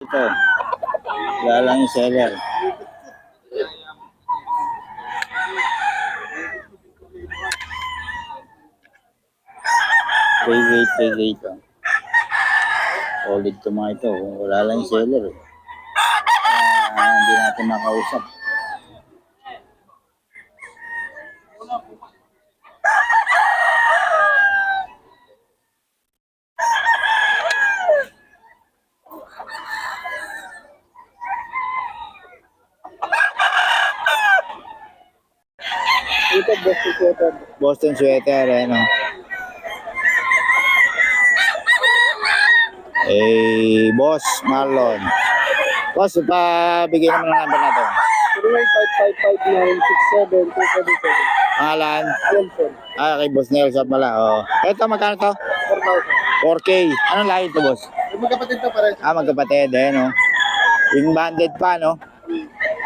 Ito. Wala lang yung seller. Trade ito. Solid ito mga ito. Wala lang yung seller. Hindi natin makausap. Ito, Boston sweater. Boston sweater, ano. Boss Marlon. Boss, bigyan naman ng number natin. 01555967277. Pangalan? Nelson. Kay Boss Nelson pala. Oh. Ito, magkano to? 4,000. 4K. Anong lahi ito, boss? Magkapatid to pare. Magkapatid, no? Yung banded pa, no?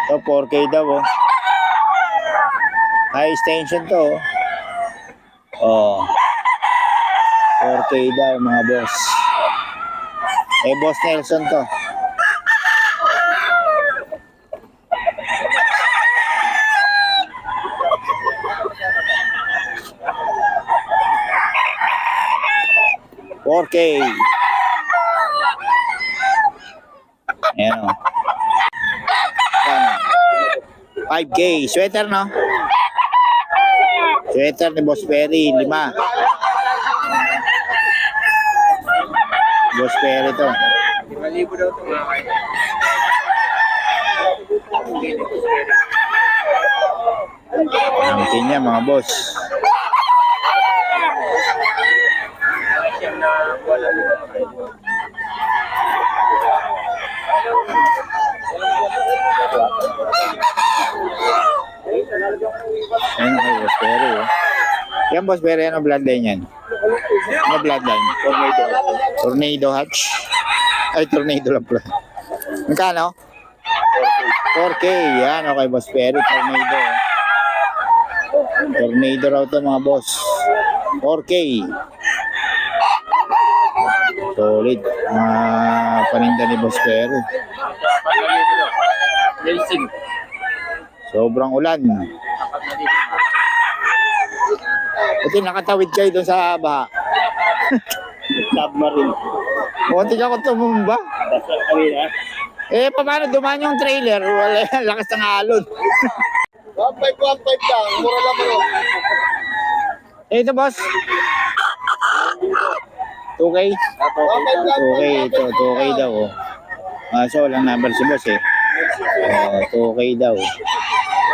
So, 4K daw, oh. High extension to, oh. 4K daw, mga boss. Boss Nelson to. $4K. Ayan, o. 5K. Sweater, no? Sweater ni Boss Perry, 5. Boss Perry to. 5,000 daw ito mga kaya. Ang kanya, mga boss. Ayan kay Boss Perry, oh. Yan, Boss Perry, ano bloodline yan? Ano bloodline? Tornado hatch. Ay, tornado lang pala. Magkano? 4K. Yan, okay, Boss Perry. Tornado. Tornado raw ito, mga boss. 4K. Solid. Paninda ni Boss Perry. Sobrang ulan. Buti nakatawid kayo doon sa baha. Submarine. Muntik ako tumumba. Basta kami na. Paano dumaan yung trailer? Wala, lakas ng alon. 1,515 lang. Mura lang bro. Ito, boss. 2K? 2K ito. 2K daw, oh. So, walang number si boss, eh. 2K daw.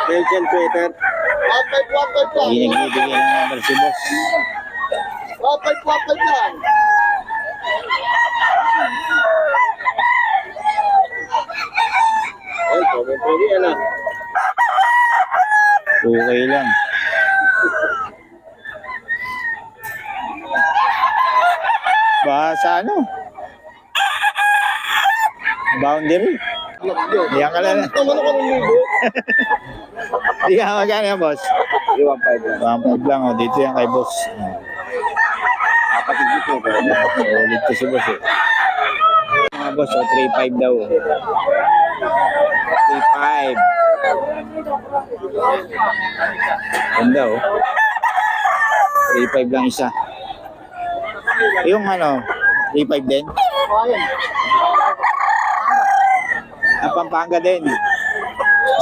Belgian sweater. 1,515 lang. Hindi nagbibigay ng number si boss. 1,515 lang. Ay, pwede yan ah. 2K lang. Sa ano? Boundary. Diyan ka lang. Naman ako ng libo. Diyan, magkano yan, boss? 1,500 lang. 1.5 lang, oh. Dito yan kay boss. Kapatid dito. Solid to si boss, eh. Mga boss, 3.5 daw. 3.5. Ganda, oh. 3.5 lang isa. Yung ano, 3.5 din? Ang Pampanga din.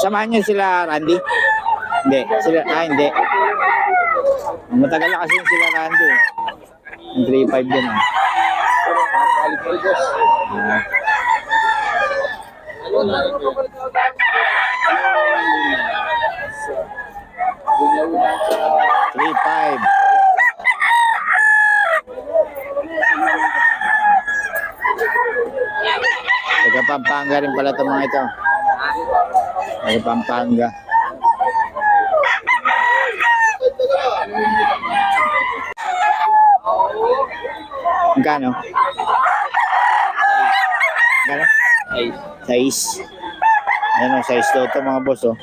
Samahan niyo sila, Randy? Hindi. Hindi. Matagal na kasi sila, Randy. Yung 3.5 din, oh. $3.5. Taga Pampanga rin pala itong mga ito. Taga Pampanga. Magkano? Magkano? Size. Ayan o, size daw ito mga boss, oh.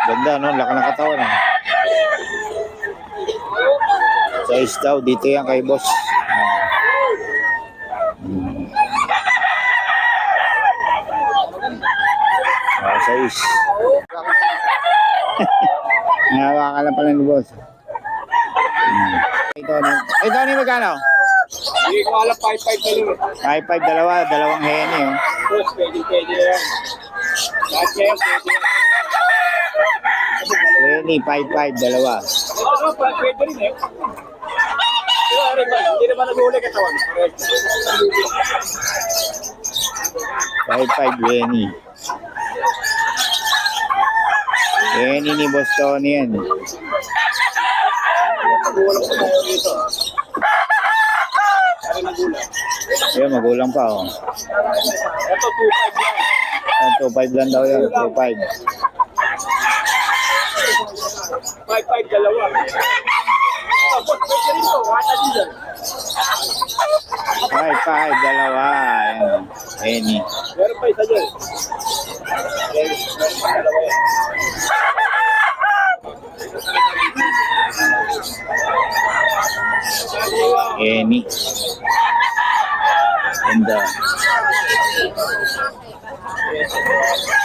Ganda, no? Laki ng katawan, eh. Size daw, dito yan kay boss. Paus. Nahawakan lang pala ni boss. Ito ni magkano? Hindi ko alam, 5-5 dalawa. 5-5 dalawa, dalawang heni oh. Boss, pwede yan. Lahat yan, pwede yan. Heni, 5-5 dalawa. Ano, pwede rin eh. Hindi naman nag-uli katawan. 5-5 heni. Heni ni Boss Tony yan. Nag-uulong sa tayo dito. Ano nagulang? Ayun, magulang pa oh. Ito, 2-5 yan. 2-5 lang daw yun, 2-5. 5-5 dalawa. Boss, pwede rin to. Wata din dyan. 5-5 dalawa. Ayan, heni. Meron pa isa dyan. Meron pa dalawa yan. Heni. Ganda.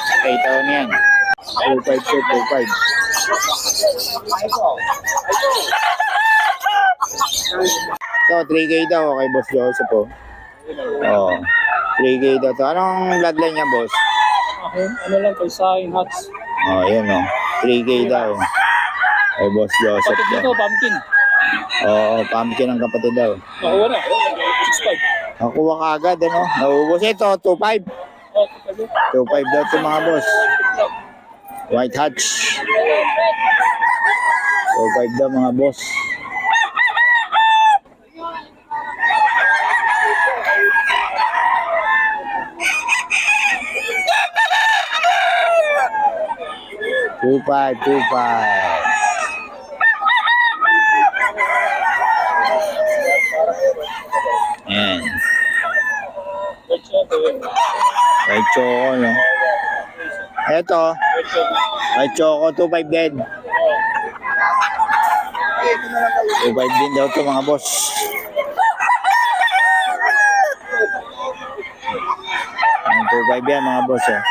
Okay, taon yan. 2-5 to 2-5. Ito, 3K daw kay Boss Joseph po. Oo. 3K daw to. Anong bloodline niya, boss? Ano lang, pagsahin hats. Oh, yun oh. 3K daw. Kay Boss Joseph Pati dito, daw. pumpkin. Oo, pumpkin ang kapatid daw. Nakuha na. 6-5. Nakuha ka agad, ano? Nauubos ito, 2-5. 2-5 daw ito mga boss. White Hatch. 2-5 daw mga boss. Two five. Yan. White Choco, no? Ito. White Choco, 2.5 din. 2.5 din daw ito mga boss. Ang 2.5 yan mga boss, eh.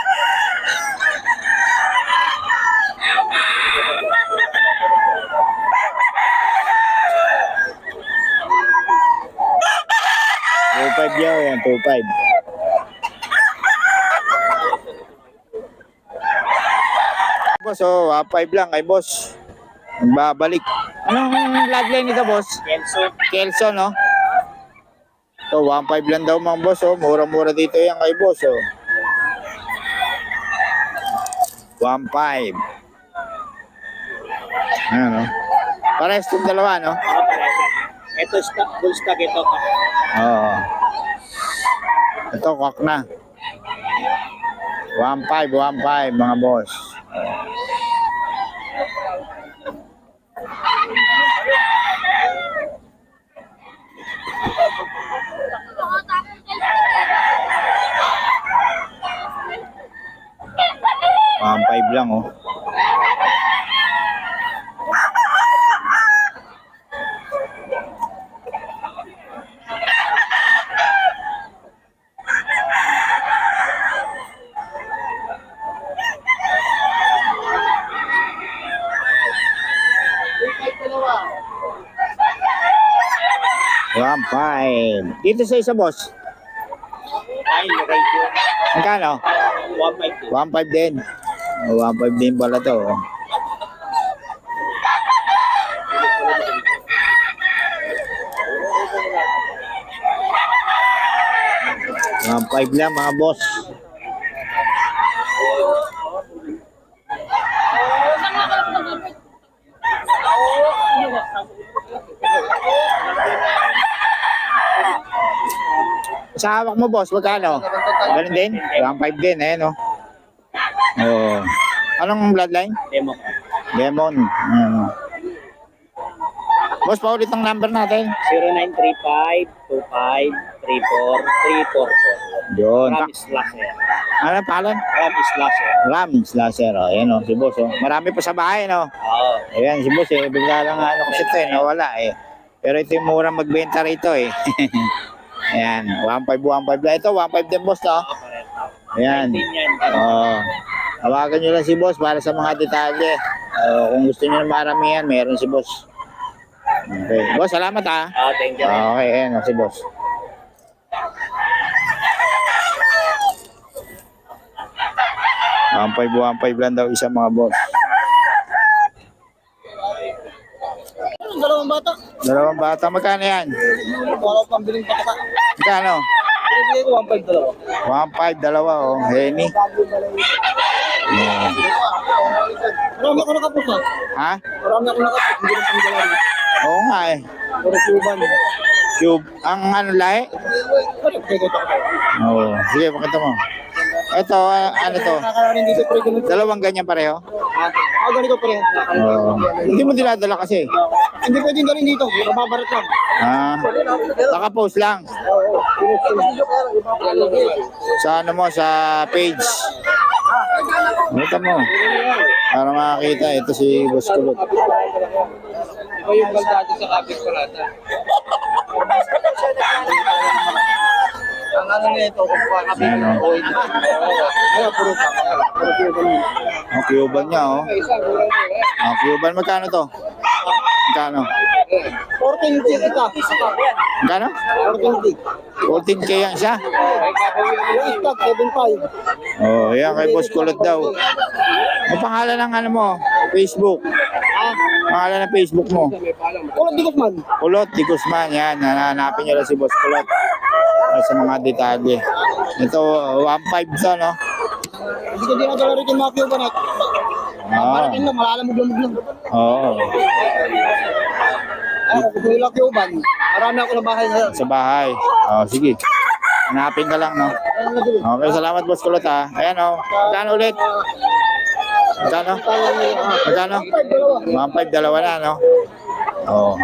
Yan, 2.5. Boss, oh, 5 lang kay boss. Babalik. Anong bloodline nito, boss? Kelso, no? So, 1.5 lang daw mga boss, oh. Mura-mura dito yan kay boss, oh. 1.5. Ano? Pares itong dalawa, no? Ito, full stock ito. Oo. Ito, kak na. 1.5 mga boss. Oh. 1.5 lang, oh. One five. Dito sa isa, boss. Ay, radio. Magkano? 1.5. 1.5 din. 1.5 din pala to. Oh. Mga 5 lang mga boss. Sa hawak mo, boss, magkano? Ganun din? 1.5 din, eh, no? Oo. Anong bloodline? Demo. Lemon. Boss, paulit ang number natin. 0935-25-34-344. Yun. Ram Slasher. Ano palan? Ram Slasher. Ram Slasher. Oh. Ayan, oh, si boss. Oh. Marami pa sa bahay, no? Oo. Ayan, si boss, eh. Bigla lang ano kasi ito, eh. Nawala, eh. Pero ito yung murang magbenta rito, eh. Ayan, 1.5 lang. Ito, 1.5 din, boss, no? Ayan. Yan. Oo. Tawagan nyo lang si boss para sa mga detalye. Kung gusto nyo na maramihan, meron si boss. Okay. Boss, salamat ha. Thank you. Okay, ayan si boss. One five lang daw isa mga boss. Dalawang bata. Dalawang bata, magkano yan? Wala pang biling pakata. Magkano? Binibigay ko 1.5 dalawa. 1.5, dalawa oh. Henny. Yeah. Marami ako nakapos ha. Ha? Marami ako nakapos. Hindi lang pang dalawa. Oo nga eh. Puro Cuban. Cube. Ang ano lahi? Oo. Sige, pakita mo. Ito, ano to? Nakakaroon dito pre ganito. Dalawang ganyan pareho? Ganito pre. Oo. Hindi mo dinadala kasi. Hindi pwedeng galing dito. Mababarat lang. Naka-post lang. Oo. Sa ano mo, sa page. Ito mo. Para makakita, ito si Boss Kulot. Ikaw yung baldado sa Kapit Parada. Ang ano nito, kung pakabit Ano? ng oil. Kaya puro Cuban. Ang Cuban niya, oh. Ang Cuban, magkano to? Magkano? 14K ito. Magkano? 14K. 14K yan siya. Yung stock, 7.5. Oh, yan kay Boss Kulot daw. Ang pangalan ng ano mo? Facebook. Pangalan ng Facebook mo. Kulot di Guzman. Kulot Di Guzman, yan. Hanapin nyo lang si Boss Kulot. Sa mga detalye. Ito, 1.5 to, no? Hindi ko dinadala rin yung mga Cuban at parating lang, malalamog lang. Oo. Ako, kung ilang Cuban, marami ako na bahay ngayon. Sa bahay. Oh, sige. Hanapin ka lang, no? Okay, salamat Boss Kulot, ha. Ayan, oh. Magkano ulit? Magkano? Magkano? 1.5, dalawa na, no? Oo.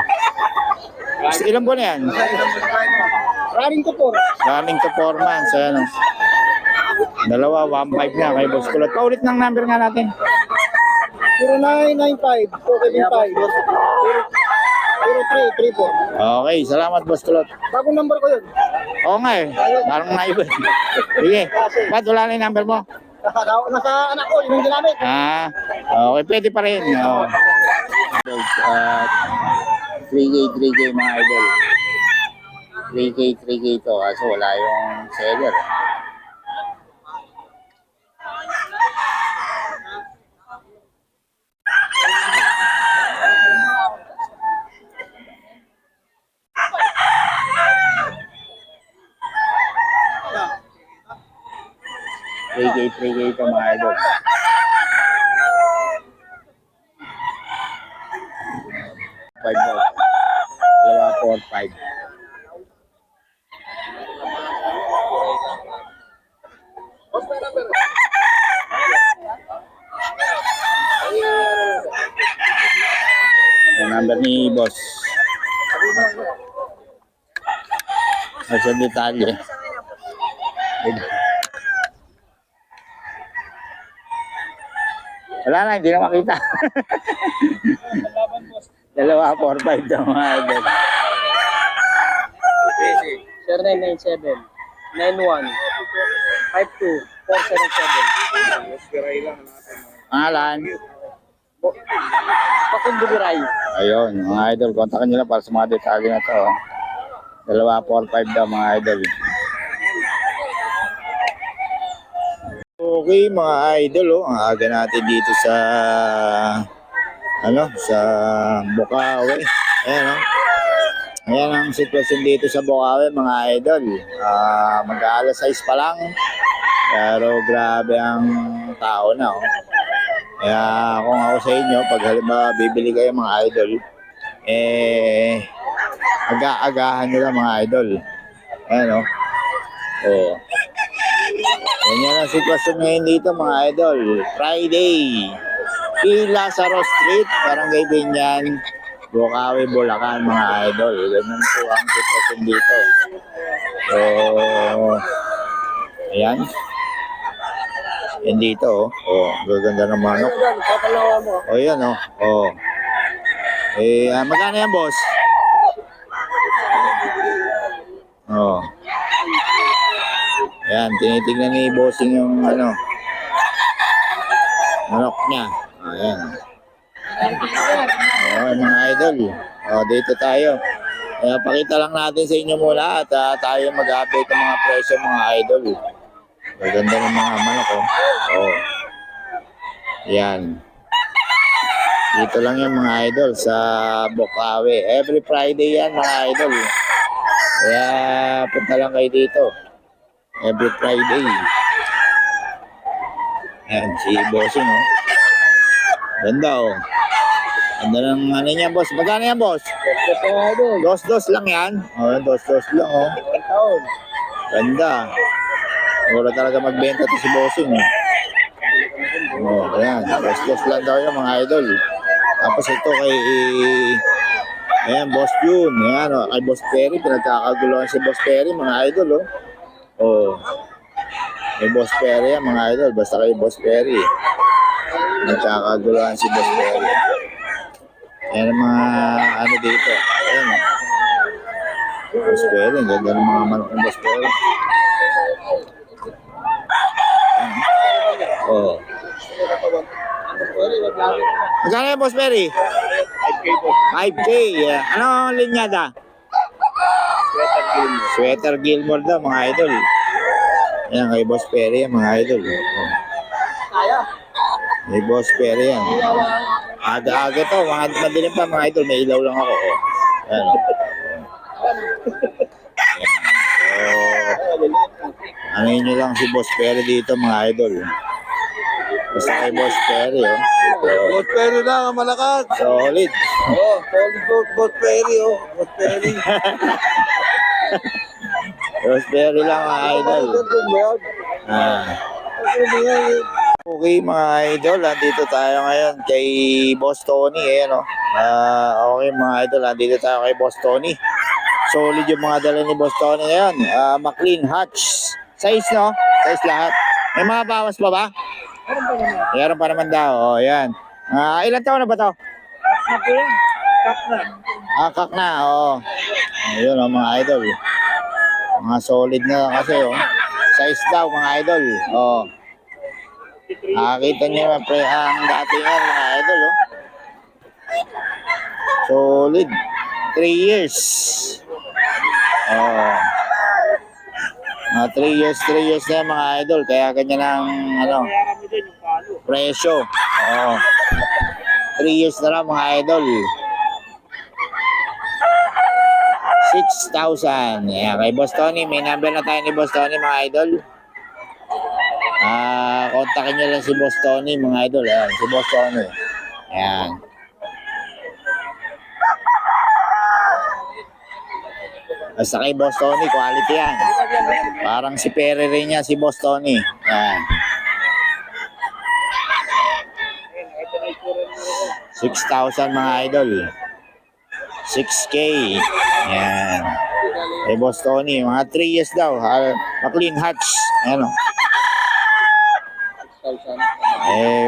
Ilan po na yan? Running to 4. Running to 4 months. Ayan, oh. Dalawa, 1.5 na kay Boss Kulot. Paulit ng number nga natin. 0995 275 0334. Okay, salamat Boss Kulot. Bagong number ko yun. Oo nga eh. Parang naiwan. Sige. Ba't wala na yung number mo? Nasa anak ko, yun yung ginamit. Okay. Pwede pa rin. Oh. 3K mga idol. 3K to. Kaso wala yung seller. Three K to mga idol. Five daw. Dalawa, 4, 5. Yung number ni boss. Sa detalye. Wala na, hindi na makita. Dalawa, 4, 5 daw mga idol. 0997 91 52 477. Pangalan. Pakundubiray. Ayun, mga idol, kontakin nyo lang para sa mga detalye na to. Dalawa, 4, 5 daw mga idol. Okay mga idol, oh. Ang aga natin dito sa sa Bukawi. Ayan, oh. Ayan ang sitwasyon dito sa Bukawi mga idol. Mag-aalas 6 pa lang. Pero grabe ang tao na, oh. Kaya kung ako sa inyo, pag halimbawa bibili kayo mga idol, aga-agahan nyo lang mga idol. Ayan, oh. Oh. Ganyan ang sitwasyon ngayon dito mga idol. Friday. Lazaro Street, Barangay Binyan, Bukawi, Bulacan mga idol. Ganyan po ang sitwasyon dito. So, ayan. Yan dito, oh. Gaganda ng manok. Oh, yan, oh. Oh. Magkano yan, boss? Oh. Ayan, tinitignan ni bossing yung Manok niya. Ayan. Mga idol. Dito tayo. Kaya pakita lang natin sa inyo muna at tayo mag-update ng mga presyo mga idol. Maganda ng mga manok Yan. Dito lang yung mga idol sa Bocaue. Every Friday yan mga idol. Kaya punta lang kayo dito. Every Friday. Ayan, si Bossing Ganda Ganda ng ano niya boss. Magkano yan boss? Dos-dos lang yan. Dos-dos lang Ganda. Wala talaga magbenta to si Bossing ayan. Dos-dos lang daw yung mga idol. Tapos ito kay ayan, Boss June. Ayan, kay Boss Perry. Pinagkakaguluhan si Boss Perry mga idol May Boss Perry yan mga idol. Basta kay Boss Perry. Nagkakaguluhan si Boss Perry. Ayan ang mga ano dito. Ayan Boss Perry. Ang ganda ng mga manok ng Boss Perry. Magkano yan Boss Perry? 5K. Yeah. Ano linyada? Sweater Gilmore daw mga idol. Ayan kay Boss Perry yan mga idol. May Boss Perry yan. Aga-aga to. Mga madilim pa mga idol. May ilaw lang ako. Ayan ano nyo lang si Boss Perry dito mga idol. Basta kay Boss Perry Boss Perry lang, malakas. Solid. Solid Boss Perry Boss Perry. Boss Perry lang mga idol. Okay mga idol, dito tayo ngayon kay Boss Tony. Okay mga idol, dito tayo kay Boss Tony. Solid yung mga dala ni Boss Tony ngayon. McLean Hatch. Size Size lahat. May mga bawas pa ba? Meron pa naman daw. Yan. Ilan taon na ba to? Kak na. Ayun mga idol. Mga solid na kasi Size daw mga idol. Nakakita niyo ang datingan mga idol Solid. 3 years. 3 years na mga idol. Kaya ganyan ang presyo. 3 years na lang mga idol. 6,000. Ayan, kay Boss Tony. May number na tayo ni Boss Tony mga idol. Kontakin nyo lang si Boss Tony mga idol. Ayan, si Boss Tony. Ayan. Basta kay Boss Tony, quality yan. Parang si Perry rin niya, si Boss Tony. Ayan. 6,000 mga idol. 6K. Ayan. Kay Boss Tony, mga 3 years daw. McLean Hatch. Ayan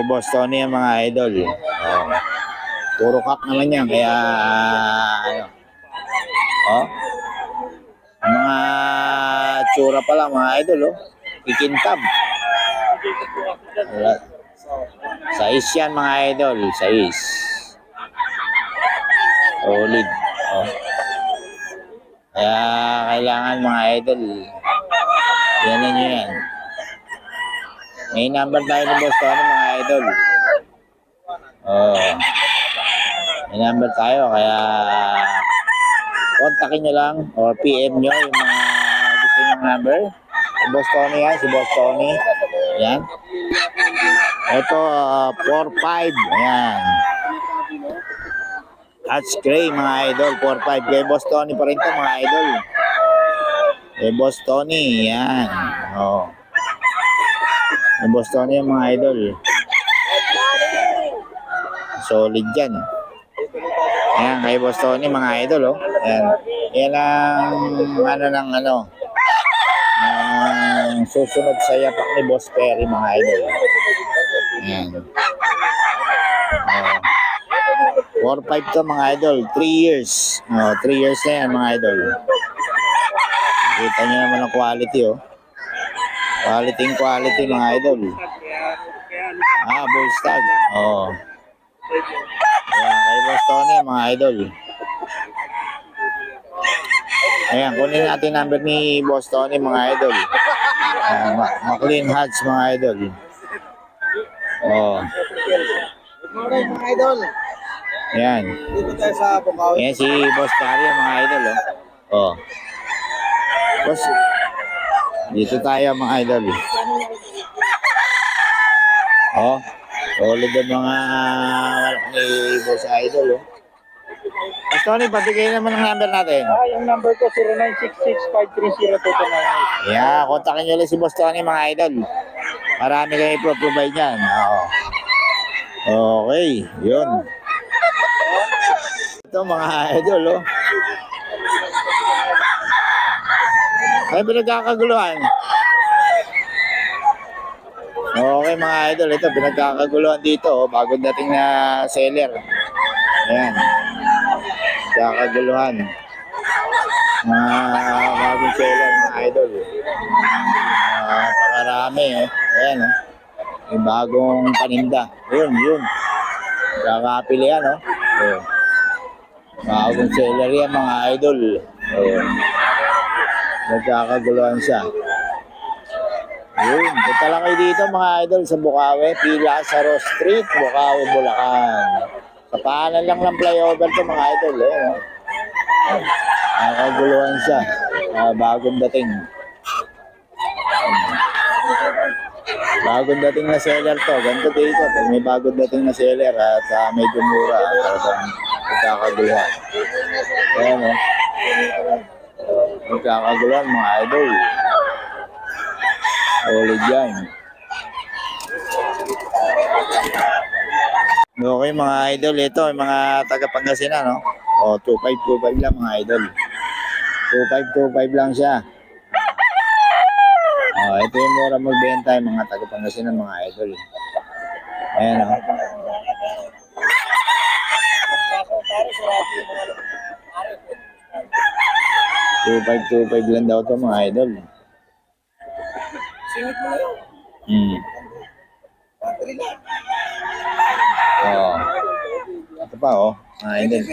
Boss Tony yung mga idol. Puro kak naman yan. Kaya, mga tsura pa lang mga idol Kikintab. Size yan mga idol. Size. Solid. Kaya kailangan mga idol. Yan nyo yan. May number tayo ni Boss Tony mga idol. May number tayo kaya kontakin nyo lang or PM nyo yung mga gusto nyo number. Si Boss Tony yan, si Boss Tony. Yan. Ito, 4-5. Ayan. Hatch Gray mga idol, 4-5. Kay Boss Tony pa rin ito mga idol. Kay Boss Tony, yan. Kay Boss Tony yung mga idol. Solid yan. Ayan, kay Boss Tony mga idol Ayan. Yan ang susunod sa yapak ni Boss Perry mga idol. Ayan. 4-5 to mga idol. 3 years. 3 years na yan mga idol. Kita nyo naman ang quality Quality mga idol. Bull Stag. Oo. Ayan, kay Boss Tony, mga idol. Ayan, kunin natin number ni Boss Tony, mga idol. McLean Hats, mga idol. Oo. Good morning, mga idol. Ayan. Dito tayo sa Bukaw. Ayan si Boss Dario, mga idol. Oh. Boss, dito tayo, mga idol. Oh. Solid ang mga ni Boss Idol. Oh. Boss Tony, patigay naman ang number natin. Yung number ko 0966-530-229. Yeah, kontakin nyo lang si Boss Tony, mga idol. Marami kayo i-provide yan. Oo. Okay, yun. Ito, mga idol, oh. Ay, pinagkakaguluhan. Okay, mga idol, ito, pinagkakaguluhan dito, oh. Bagong dating na seller. Ayan. Pinagkakaguluhan. Bagong seller, mga idol. Pakarami, eh. Ayan, oh. Yung bagong paninda. Yun. Kakapili yan, oh. Ayan. Bagong seller yan, mga idol. Ayan. Nagkakaguluhan siya. Yun. Punta lang kayo dito, mga idol, sa Bukawi. Pila sa Ross Street, Bukawi, Bulacan. Sa paanan lang ng flyover to, mga idol. Ayan. Nakaguluhan siya. Bagong dating. Bagong dating na seller to. Ganito dito. Pag may bagong dating na seller at medyo mura, talagang magkakaguluhan. Ayan, oh. Magkakaguluhan, mga idol. Solid yan. Okay, mga idol. Ito, yung mga taga-Pangasinan, no? O, 2525 lang, mga idol. 2525 lang siya. Ito yung mura magbenta, yung mga taga-Pangasinan, mga idol. Ayan, o. 2525 lang daw to, mga idol. Singit mo na yun. Battery na. Ito pa, oh. Mga idol.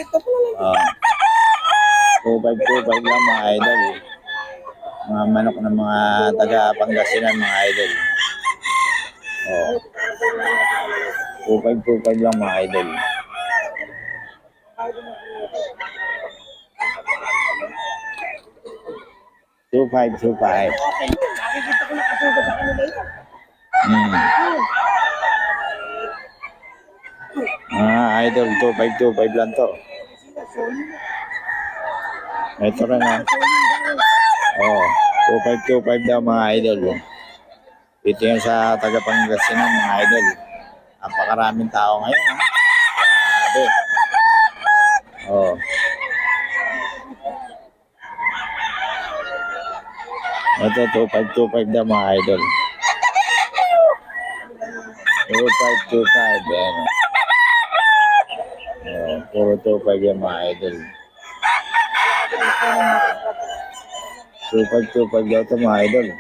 2525 lang, mga idol. Mga manok ng mga taga-Pangasinan, mga idol. 2525 lang, mga idol. Two five. Nakikita ko na kasugat sa kanila yun. Idol, 2525 lang to. Ito rin, oh. 2525 daw, mga idol. Ito yan sa taga-Pangasinan, mga idol. Napakaraming tao ngayon, ha? Grabe. Oh. Ito, 2525 daw, mga idol. 2525, yan. Puro 25 yan, mga idol. 2525 daw ito, mga idol.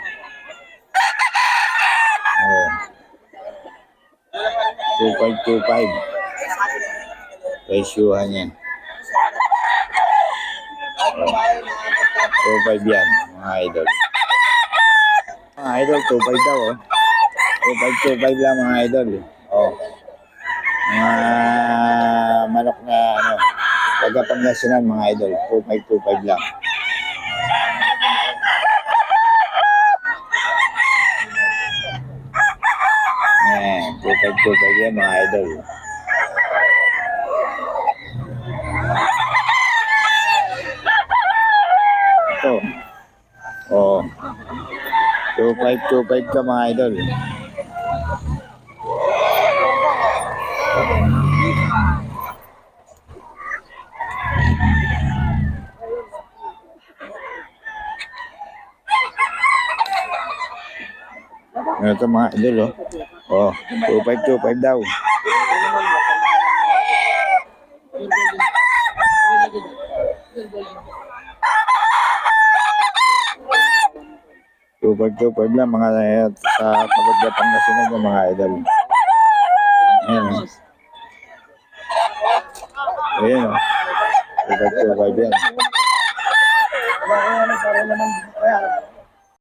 2525. Presyuhan yan. 25 yan, mga idol. Mga idol, 25 daw, oh. 2525 lang, mga idol. Oh. Mga manok na, taga-Pangasinan, mga idol. 2525 lang. Ayan, 2525 yan, mga idol. Ito. Oh. 2525 ka, mga idol. Ito, mga idol, oh. 2525 daw. Two five lang, mga sa Pangasinan, mga idol. Ayan o. Ayan o. 2.5 yan.